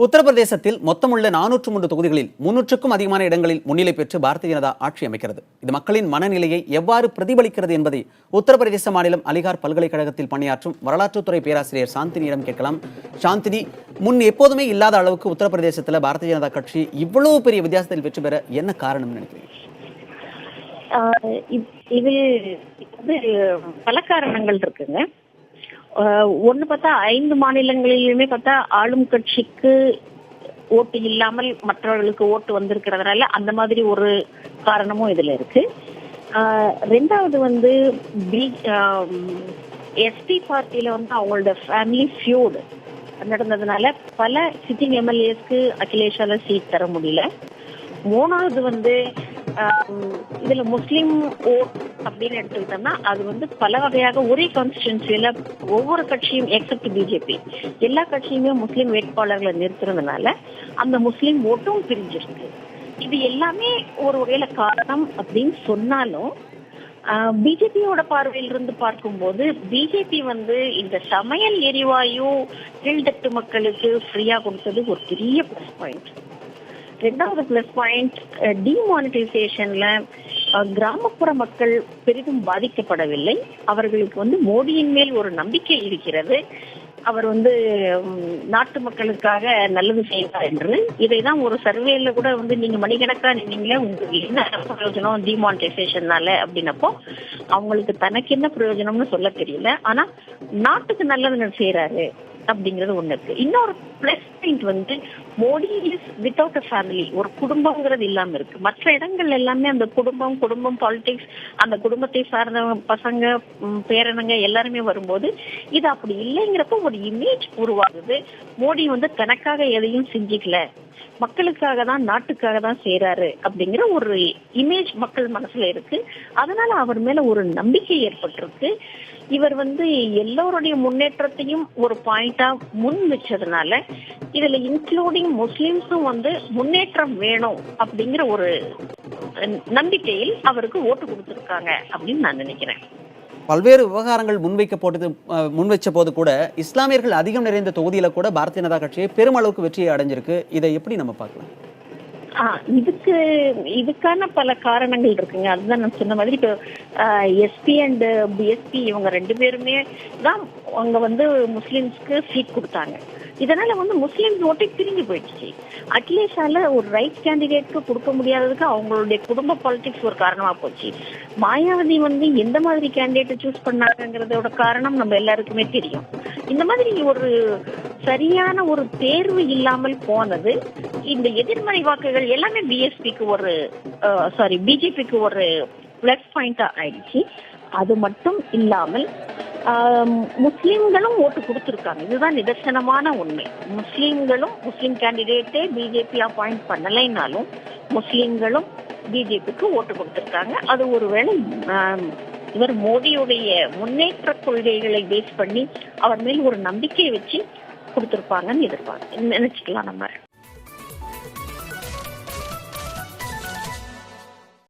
உத்தரப்பிரதேசத்தில் மொத்தமுள்ள 403 தொகுதிகளில் 300க்கும் அதிகமான இடங்களில் முன்னிலை பெற்று பாரதிய ஜனதா ஆட்சி அமைக்கிறது. இது மக்களின் மனநிலையை எவ்வாறு பிரதிபலிக்கிறது என்பதை உத்தரப்பிரதேச மாநிலம் அலிகார் பல்கலைக்கழகத்தில் பணியாற்றும் வரலாற்றுத்துறை பேராசிரியர் சாந்தினியிடம் கேட்கலாம். சாந்தினி, முன் எப்போதுமே இல்லாத அளவுக்கு உத்தரப்பிரதேசத்தில் பாரதிய ஜனதா கட்சி இவ்வளவு பெரிய வித்தியாசத்தில் வெற்றி பெற என்ன காரணம் நினைக்கிறீங்க? இது பல காரணங்கள் இருக்குங்க. ஒண்ணு பார்த்தா 5 மாநிலங்களிலுமே பார்த்தா ஆளும் கட்சிக்கு ஓட்டு இல்லாமல் மற்றவர்களுக்கு ஓட்டு வந்திருக்கிறதுனால அந்த மாதிரி ஒரு காரணமும் இதுல இருக்கு. ரெண்டாவது எஸ்பி பார்ட்டியில அவங்களோட ஃபேமிலி ஃபியூட் நடந்ததுனால பல சிட்டிங் எம்எல்ஏஸ்க்கு அகிலேஷால சீட் தர முடியல. மூணாவது இதுல முஸ்லிம் ஓட் அப்படின்னு எடுத்துக்கிட்டோம்னா அது பல வகையாக ஒரே கான்ஸ்டிடுவன்சியில ஒவ்வொரு கட்சியும் எக்ஸப்ட் பிஜேபி எல்லா கட்சியுமே முஸ்லிம் வேட்பாளர்களை நிறுத்துறதுனால அந்த முஸ்லிம் ஓட்டும் பிரிஞ்சிருக்கு. இது எல்லாமே ஒரு வகையில காரணம் அப்படின்னு சொன்னாலும் பிஜேபியோட பார்வையிலிருந்து பார்க்கும்போது பிஜேபி இந்த சமையல் எரிவாயு கீழ்தட்டு மக்களுக்கு ஃப்ரீயா கொடுத்தது ஒரு பெரிய பிளஸ் பாயிண்ட். ரெண்டாவது பிளஸ் பாயிண்ட், டிமானிட்டைசேஷன்ல கிராமப்புற மக்கள் பெரிதும் பாதிக்கப்படவில்லை. அவர்களுக்கு மோடியின் மேல் ஒரு நம்பிக்கை இருக்கிறது. அவர் நாட்டு மக்களுக்காக நல்லது செய்வார் என்று. இதைதான் ஒரு சர்வேல கூட நீங்க மணிக்கணக்கா நீங்களே உங்களுக்கு என்ன பிரயோஜனம் டிமானிட்டைசேஷன்னால அப்படின்னப்போ அவங்களுக்கு தனக்கு என்ன பிரயோஜனம்னு சொல்ல தெரியல. ஆனா நாட்டுக்கு நல்லது செய்யறாரு அப்படிங்கறது ஒண்ணு இருக்கு. இன்னொரு plus point Modi is without a family, ஒரு குடும்பம்ங்கிறது இல்லாம இருக்கு. மற்ற இடங்கள் எல்லாமே அந்த குடும்பம் பாலிடிக்ஸ், அந்த குடும்பத்தை சார்ந்த பசங்க பேரனுங்க எல்லாருமே வரும்போது இது அப்படி இல்லைங்கிறப்ப ஒரு இமேஜ் உருவாகுது. மோடி தனக்காக எதையும் செஞ்சுக்கல, மக்களுக்காக தான் நாட்டுக்காக தான் செய்யறாரு அப்படிங்கிற ஒரு இமேஜ் மக்கள் மனசுல இருக்கு. அதனால அவர் மேல ஒரு நம்பிக்கை ஏற்பட்டிருக்கு. இவர் எல்லோருடைய முன்னேற்றத்தையும் ஒரு பாயிண்டா முன் வச்சதுனால இதுல இன்க்ளூடிங் முஸ்லிம்ஸும் முன்னேற்றம் வேணும் அப்படிங்கிற ஒரு நம்பிக்கையில் அவருக்கு ஓட்டு கொடுத்திருக்காங்க அப்படின்னு நான் நினைக்கிறேன். பல்வேறு விவகாரங்கள் முன்வைச்ச போது கூட இஸ்லாமியர்கள் அதிகம் நிறைந்த தொகுதியில கூட பாரதிய ஜனதா கட்சியை பெருமளவுக்கு வெற்றியை அடைஞ்சிருக்கு. இதை எப்படி நம்ம பார்க்கலாம்? இதுக்கான பல காரணங்கள் இருக்குங்க. அதுதான் நான் சொன்ன மாதிரி இப்போ எஸ்பி அண்ட் பிஎஸ்பி இவங்க 2 பேருமே தான் அங்க முஸ்லிம்ஸ்க்கு சீட் கொடுத்தாங்க. இதனால முஸ்லிம்ஸ் ஓட்டை பிரிஞ்சு போயிடுச்சு. அகிலேஷால ஒரு ரைட் கேண்டிடேட்க்கு கொடுக்க முடியாததுக்கு அவங்களுடைய குடும்ப பாலிடிக்ஸ் ஒரு காரணமா போச்சு. மாயாவதி எந்த மாதிரி கேண்டிடேட் சூஸ் பண்ணாங்கிறதோட காரணம் நம்ம எல்லாருக்குமே தெரியும். இந்த மாதிரி ஒரு சரியான ஒரு தேர்வு இல்லாமல் போனது இந்த எதிர்மறை வாக்குகள் எல்லாமே பிஜேபிக்கு ஒரு பிளஸ் பாயிண்டா ஆயிடுச்சு. அது மட்டும் இல்லாமல் முஸ்லிம்களும் ஓட்டு கொடுத்திருக்காங்க. இதுதான் நிதர்சனமான உண்மை. முஸ்லிம் கேண்டிடேட்டே பிஜேபி அப்பாயிண்ட் பண்ணலைனாலும் முஸ்லிம்களும் பிஜேபிக்கு ஓட்டு கொடுத்திருக்காங்க. அது ஒருவேளை இவர் மோடியுடைய முன்னேற்ற கொள்கைகளை பேஸ் பண்ணி அவர் மேல் ஒரு நம்பிக்கையை வச்சு கொடுத்திருப்பாங்கன்னு நினைச்சுக்கலாம் நம்ம.